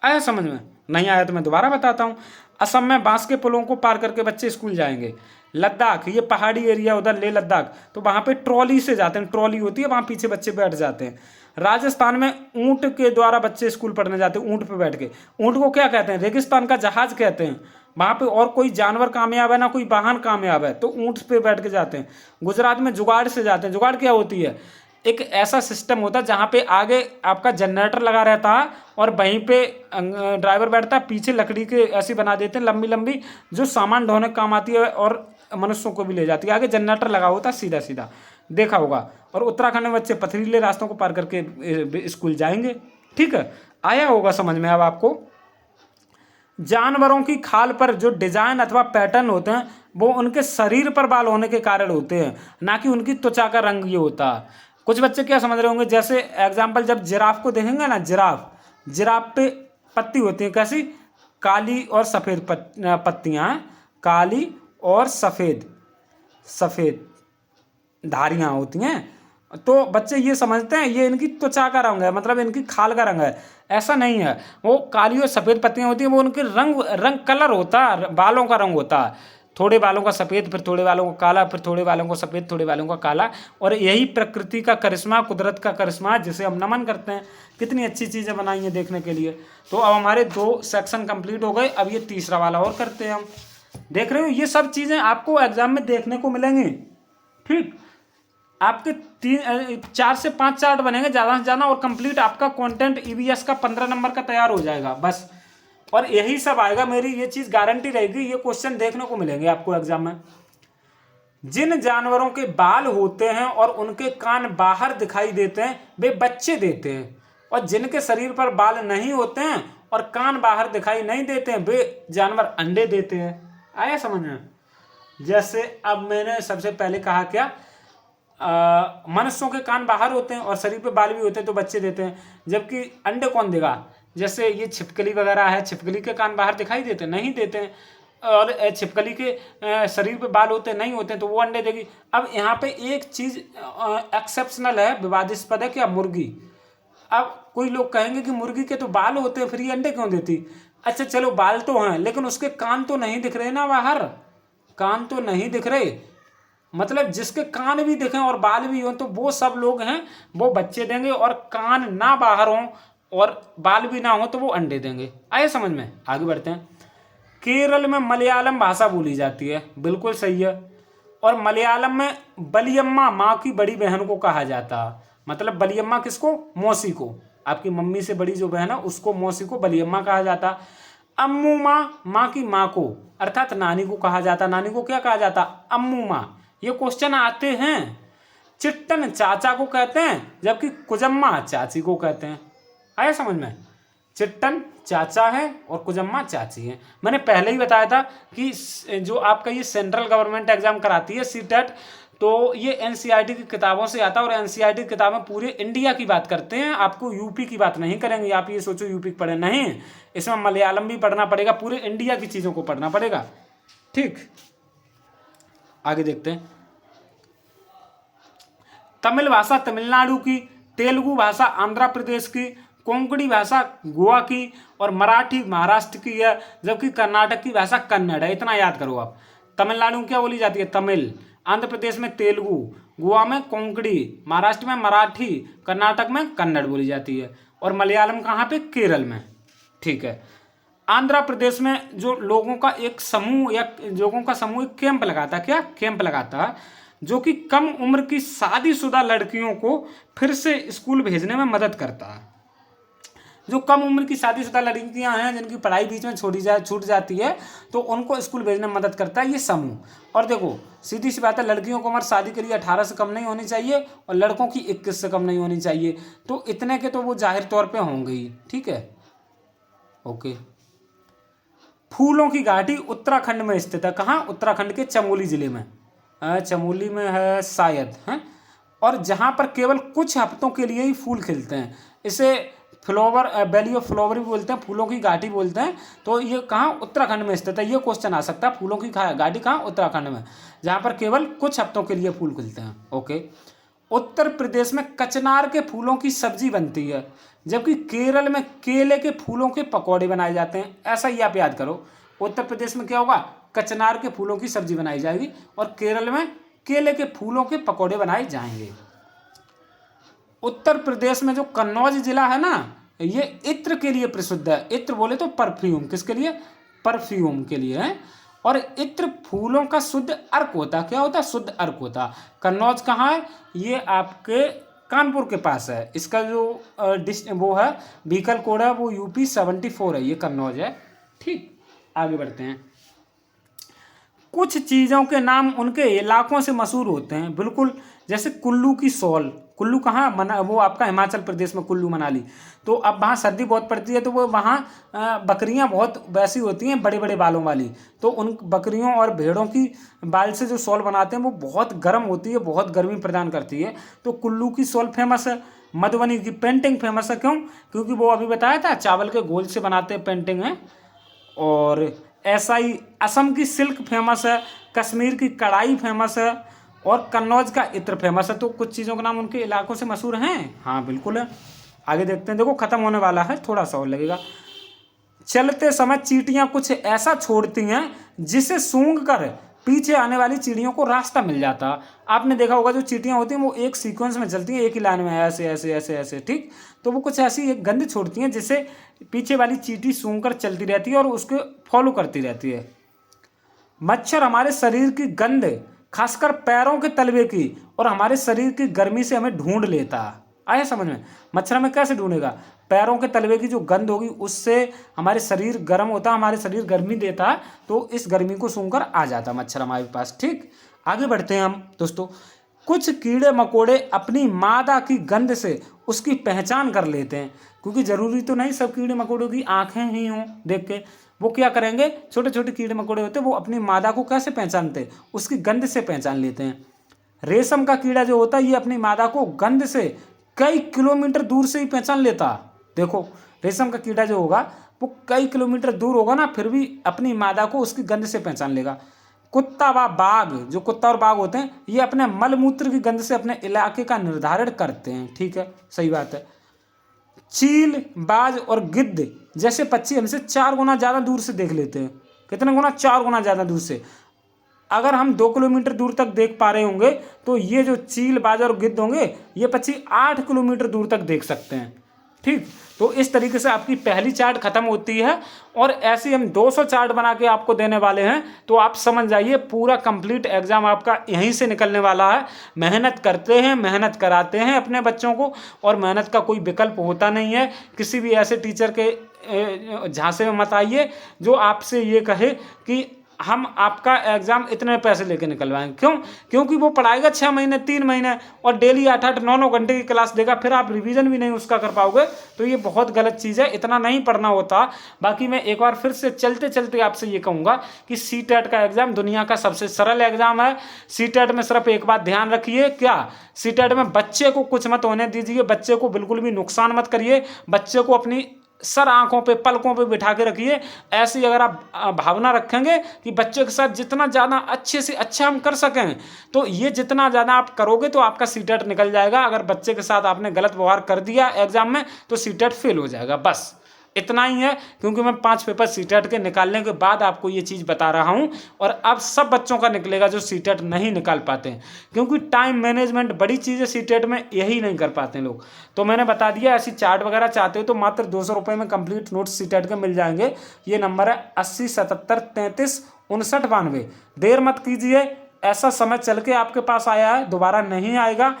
आया समझ में? नहीं आया तो मैं दोबारा बताता हूँ। असम में बांस के पुलों को पार करके बच्चे स्कूल जाएंगे। लद्दाख, ये पहाड़ी एरिया उधर लेह लद्दाख, तो वहाँ पे ट्रॉली से जाते हैं, ट्रॉली होती है, वहाँ पीछे बच्चे बैठ जाते हैं। राजस्थान में ऊंट के द्वारा बच्चे स्कूल पढ़ने जाते हैं, ऊंट पे बैठ के। ऊंट को क्या कहते हैं? रेगिस्तान का जहाज कहते हैं। वहाँ पे और कोई जानवर कामयाब है ना कोई वाहन कामयाब है, तो ऊंट पे बैठ के जाते हैं। गुजरात में जुगाड़ से जाते हैं। जुगाड़ क्या होती है? एक ऐसा सिस्टम होता है जहाँ पे आगे आपका जनरेटर लगा रहता है और वहीं पे ड्राइवर बैठता है, पीछे लकड़ी के ऐसी बना देते हैं लंबी लंबी, जो सामान ढोने का काम आती है और मनुष्यों को भी ले जाती है। आगे जनरेटर लगा होता है, सीधा सीधा देखा होगा। और उत्तराखंड में बच्चे पथरीले रास्तों को पार करके स्कूल जाएंगे, ठीक है। आया होगा समझ में अब आपको। जानवरों की खाल पर जो डिजाइन अथवा पैटर्न होते हैं वो उनके शरीर पर बाल होने के कारण होते हैं, ना कि उनकी त्वचा का रंग ये होता है। कुछ बच्चे क्या समझ रहे होंगे, जैसे एग्जाम्पल जब जिराफ को देखेंगे ना, जिराफ पे पत्ती होती है कैसी? काली और सफ़ेद पत्तियाँ, काली और सफ़ेद धारियाँ होती हैं। तो बच्चे ये समझते हैं ये इनकी त्वचा का रंग है, मतलब इनकी खाल का रंग है। ऐसा नहीं है, वो काली और सफ़ेद पत्तियाँ होती हैं, वो उनके रंग कलर होता है, बालों का रंग होता है। थोड़े बालों का सफ़ेद, फिर थोड़े बालों का काला, फिर थोड़े बालों का सफ़ेद, थोड़े बालों का काला। और यही प्रकृति का करिश्मा, कुदरत का करिश्मा, जिसे हम नमन करते हैं। कितनी अच्छी चीज़ें बनाई हैं देखने के लिए। तो अब हमारे 2 सेक्शन कंप्लीट हो गए। अब ये तीसरा वाला और करते हैं हम। देख रहे हो, ये सब चीज़ें आपको एग्जाम में देखने को मिलेंगी, ठीक। आपके 4 से 5 चार्ट बनेंगे ज़्यादा से ज़्यादा, और कंप्लीट आपका कंटेंट ईवीएस का 15 नंबर का तैयार हो जाएगा बस। और यही सब आएगा, मेरी ये चीज़ गारंटी रहेगी। ये क्वेश्चन देखने को मिलेंगे आपको एग्जाम में। जिन जानवरों के बाल होते हैं और उनके कान बाहर दिखाई देते हैं वे बच्चे देते हैं, और जिनके शरीर पर बाल नहीं होते हैं और कान बाहर दिखाई नहीं देते हैं वे जानवर अंडे देते हैं। आया समझ में? जैसे अब मैंने सबसे पहले कहा क्या, मनुष्यों के कान बाहर होते हैं और शरीर पे बाल भी होते हैं तो बच्चे देते हैं, जबकि अंडे कौन देगा? जैसे ये छिपकली वगैरह है, छिपकली के कान बाहर दिखाई देते नहीं देते हैं, और छिपकली के शरीर पे बाल होते नहीं होते, तो वो अंडे देगी। अब यहाँ पे एक चीज़ एक्सेप्शनल है, विवादास्पद है, क्या? मुर्गी। अब कोई लोग कहेंगे कि मुर्गी के तो बाल होते हैं, फिर ये अंडे क्यों देती? अच्छा चलो, बाल तो हैं, लेकिन उसके कान तो नहीं दिख रहे ना बाहर, कान तो नहीं दिख रहे। मतलब जिसके कान भी दिखें और बाल भी हों तो वो सब लोग हैं वो बच्चे देंगे, और कान ना बाहर हों और बाल भी ना हो तो वो अंडे देंगे। आए समझ में? आगे बढ़ते हैं। केरल में मलयालम भाषा बोली जाती है, बिल्कुल सही है। और मलयालम में बलियम्मा माँ की बड़ी बहन को कहा जाता है। मतलब बलियम्मा किसको? मौसी को। आपकी मम्मी से बड़ी जो बहन है उसको, मौसी को बलियम्मा कहा जाता। अम्मू माँ, माँ की माँ को अर्थात नानी को कहा जाता। नानी को क्या कहा जाता? अम्मू माँ। ये क्वेश्चन आते हैं। चिट्टन चाचा को कहते हैं, जबकि कुजम्मा चाची को कहते हैं। आया समझ में? चिट्टन चाचा है और कुजम्मा चाची है। मैंने पहले ही बताया था कि जो आपका ये सेंट्रल गवर्नमेंट एग्जाम कराती है सीटेट, तो ये एनसीईआरटी की किताबों से आता है, और एनसीईआरटी की किताबें पूरे इंडिया की बात करते हैं, आपको यूपी की बात नहीं करेंगे। आप ये सोचो यूपी की पढ़े, नहीं, इसमें मलयालम भी पढ़ना पड़ेगा, पूरे इंडिया की चीज़ों को पढ़ना पड़ेगा। ठीक, आगे देखते हैं। तमिल भाषा तमिलनाडु की, तेलुगु भाषा आंध्र प्रदेश की, कोंकणी भाषा गोवा की, और मराठी महाराष्ट्र की है, जबकि कर्नाटक की भाषा कन्नड़ है। इतना याद करो आप। तमिलनाडु में क्या बोली जाती है? तमिल। आंध्र प्रदेश में तेलुगु, गोवा में कोंकणी, महाराष्ट्र में मराठी, कर्नाटक में कन्नड़ बोली जाती है। और मलयालम कहाँ पे? केरल में। ठीक है। आंध्र प्रदेश में जो लोगों का एक समूह, या लोगों का समूह एक कैंप लगाता, क्या कैंप लगाता, जो कि कम उम्र की शादीशुदा लड़कियों को फिर से स्कूल भेजने में मदद करता है। जो कम उम्र की शादीशुदा लड़कियां हैं जिनकी पढ़ाई बीच में छूट जाती है, तो उनको स्कूल भेजने में मदद करता है ये समूह। और देखो सीधी सी बात है, लड़कियों की उम्र शादी के लिए 18 से कम नहीं होनी चाहिए, और लड़कों की 21 से कम नहीं होनी चाहिए। तो इतने के तो वो जाहिर तौर पे होंगे ही। ठीक है, ओके। फूलों की घाटी उत्तराखंड में स्थित है। कहाँ? उत्तराखंड के चमोली जिले में। चमोली में है शायद, है। और जहाँ पर केवल कुछ हफ्तों के लिए ही फूल खिलते हैं, इसे फ्लावर वैली ऑफ फ्लावर भी बोलते हैं, फूलों की घाटी बोलते हैं। तो ये कहाँ? उत्तराखंड में स्थित है। ये क्वेश्चन आ सकता है, फूलों की घाटी कहाँ? उत्तराखंड में, जहाँ पर केवल कुछ हफ्तों के लिए फूल खिलते हैं। ओके। उत्तर प्रदेश में कचनार के फूलों की सब्जी बनती है, जबकि केरल में केले के फूलों के पकौड़े बनाए जाते हैं। ऐसा ही आप याद करो। उत्तर प्रदेश में क्या होगा? कचनार के फूलों की सब्जी बनाई जाएगी, और केरल में केले के फूलों के पकौड़े बनाए जाएंगे। उत्तर प्रदेश में जो कन्नौज जिला है ना, ये इत्र के लिए प्रसिद्ध है। इत्र बोले तो परफ्यूम, किसके लिए? परफ्यूम के लिए है। और इत्र फूलों का शुद्ध अर्क होता। क्या होता? शुद्ध अर्क होता। कन्नौज कहाँ है? ये आपके कानपुर के पास है। इसका जो वो है व्हीकल कोड है, वो UP 74 है। ये कन्नौज है। ठीक, आगे बढ़ते हैं। कुछ चीज़ों के नाम उनके इलाकों से मशहूर होते हैं, बिल्कुल। जैसे कुल्लू की शॉल। कुल्लू कहाँ? वो आपका हिमाचल प्रदेश में, कुल्लू मनाली। तो अब वहाँ सर्दी बहुत पड़ती है, तो वो वहाँ बकरियाँ बहुत वैसी होती हैं, बड़े बड़े बालों वाली। तो उन बकरियों और भेड़ों की बाल से जो शॉल बनाते हैं वो बहुत गर्म होती है, बहुत गर्मी प्रदान करती है। तो कुल्लू की शॉल फेमस है। मधुबनी की पेंटिंग फेमस है। क्यों? क्योंकि वो अभी बताया था, चावल के गोल से बनाते हैं पेंटिंग है। और ऐसा ही असम की सिल्क फेमस है, कश्मीर की कढ़ाई फेमस है, और कन्नौज का इत्र फेमस है। तो कुछ चीज़ों के नाम उनके इलाकों से मशहूर हैं। हाँ बिल्कुल है। आगे देखते हैं। देखो खत्म होने वाला है, थोड़ा सा और लगेगा। चलते समय चींटियां कुछ ऐसा छोड़ती हैं जिसे सूंघ कर पीछे आने वाली चिड़ियों को रास्ता मिल जाता। आपने देखा होगा जो चींटियां होती हैं वो एक सीक्वेंस में चलती हैं, एक ही लाइन में, ऐसे ऐसे ऐसे ऐसे। ठीक, तो वो कुछ ऐसी एक गंध छोड़ती हैं जिससे पीछे वाली चींटी सूंघ कर चलती रहती है और उसको फॉलो करती रहती है। मच्छर हमारे शरीर की गंध, खासकर पैरों के तलवे की और हमारे शरीर की गर्मी से हमें ढूंढ लेता। आया समझ में? मच्छर हमें कैसे ढूंढेगा? पैरों के तलवे की जो गंध होगी उससे हमारे शरीर गर्म होता, हमारे शरीर गर्मी देता, तो इस गर्मी को सूंघकर आ जाता मच्छर हमारे पास। ठीक, आगे बढ़ते हैं हम दोस्तों। कुछ कीड़े मकोड़े अपनी मादा की गंध से उसकी पहचान कर लेते हैं, क्योंकि जरूरी तो नहीं सब कीड़े मकोड़ों की आंखें ही हों देख के। वो क्या करेंगे? छोटे छोटे कीड़े मकोड़े होते हैं, वो अपनी मादा को कैसे पहचानते हैं? उसकी गंध से पहचान लेते हैं। रेशम का कीड़ा जो होता है ये अपनी मादा को गंध से कई किलोमीटर दूर से ही पहचान लेता। देखो रेशम का कीड़ा जो होगा वो कई किलोमीटर दूर होगा ना, फिर भी अपनी मादा को उसकी गंध से पहचान लेगा। कुत्ता व बाघ, जो कुत्ता और बाघ होते हैं, ये अपने मलमूत्र की गंध से अपने इलाके का निर्धारण करते हैं। ठीक है, सही बात है। चील, बाज और गिद्ध जैसे पक्षी हमसे 4 गुना ज़्यादा दूर से देख लेते हैं। कितने गुना? 4 गुना ज़्यादा दूर से। अगर हम 2 किलोमीटर दूर तक देख पा रहे होंगे तो ये जो चील, बाज और गिद्ध होंगे ये पक्षी 8 किलोमीटर दूर तक देख सकते हैं। ठीक, तो इस तरीके से आपकी पहली चार्ट खत्म होती है और ऐसे हम 200 चार्ट बना के आपको देने वाले हैं। तो आप समझ जाइए पूरा कंप्लीट एग्जाम आपका यहीं से निकलने वाला है। मेहनत करते हैं, मेहनत कराते हैं अपने बच्चों को और मेहनत का कोई विकल्प होता नहीं है। किसी भी ऐसे टीचर के झांसे में मत आइए जो आपसे ये कहे कि हम आपका एग्जाम इतने पैसे लेके निकलवाएंगे। क्यों? क्योंकि वो पढ़ाएगा 6 महीने, 3 महीने और डेली 8-8, 9-9 घंटे की क्लास देगा, फिर आप रिवीजन भी नहीं उसका कर पाओगे। तो ये बहुत गलत चीज़ है, इतना नहीं पढ़ना होता। बाकी मैं एक बार फिर से चलते चलते आपसे ये कहूँगा कि सीटेट का एग्जाम दुनिया का सबसे सरल एग्जाम है। सीटेट में सिर्फ एक बात ध्यान रखिए, क्या? सीटेट में बच्चे को कुछ मत होने दीजिए, बच्चे को बिल्कुल भी नुकसान मत करिए। बच्चे को अपनी सर आंखों पे, पलकों पे बिठा के रखिए। ऐसी अगर आप भावना रखेंगे कि बच्चे के साथ जितना ज़्यादा अच्छे से अच्छा हम कर सकें, तो ये जितना ज़्यादा आप करोगे तो आपका सीटेट निकल जाएगा। अगर बच्चे के साथ आपने गलत व्यवहार कर दिया एग्जाम में तो सीटेट फेल हो जाएगा। बस इतना ही है, क्योंकि मैं 5 पेपर सीटेट के निकालने के बाद आपको ये चीज़ बता रहा हूँ। और अब सब बच्चों का निकलेगा जो सीटेट नहीं निकाल पाते हैं, क्योंकि टाइम मैनेजमेंट बड़ी चीज़ है सीटेट में, यही नहीं कर पाते हैं लोग। तो मैंने बता दिया, ऐसी चार्ट वगैरह चाहते हो तो मात्र 200 रुपये में कंप्लीट नोट्स सीटेट के मिल जाएंगे। ये नंबर है 80 77 33 59 92। देर मत कीजिए, ऐसा समय चल के आपके पास आया है, दोबारा नहीं आएगा।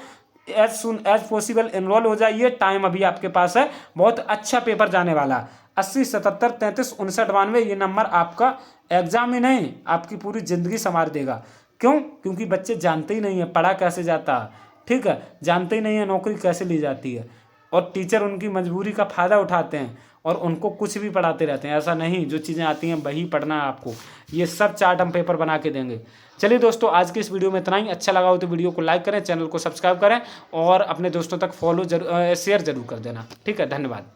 As soon as possible enrol हो जाइए, टाइम अभी आपके पास है, बहुत अच्छा पेपर जाने वाला है। 80 77 33 59 92 ये नंबर आपका एग्जाम ही नहीं, आपकी पूरी ज़िंदगी संवार देगा। क्यों? क्योंकि बच्चे जानते ही नहीं है पढ़ा कैसे जाता है। ठीक है, जानते ही नहीं है नौकरी कैसे ली जाती है, और टीचर उनकी मजबूरी का फ़ायदा उठाते हैं और उनको कुछ भी पढ़ाते रहते हैं। ऐसा नहीं, जो चीज़ें आती हैं वही पढ़ना है आपको। ये सब चार्ट हम पेपर बना के देंगे। चलिए दोस्तों, आज की इस वीडियो में इतना ही। अच्छा लगा हो तो वीडियो को लाइक करें, चैनल को सब्सक्राइब करें और अपने दोस्तों तक शेयर जरूर कर देना। ठीक है, धन्यवाद।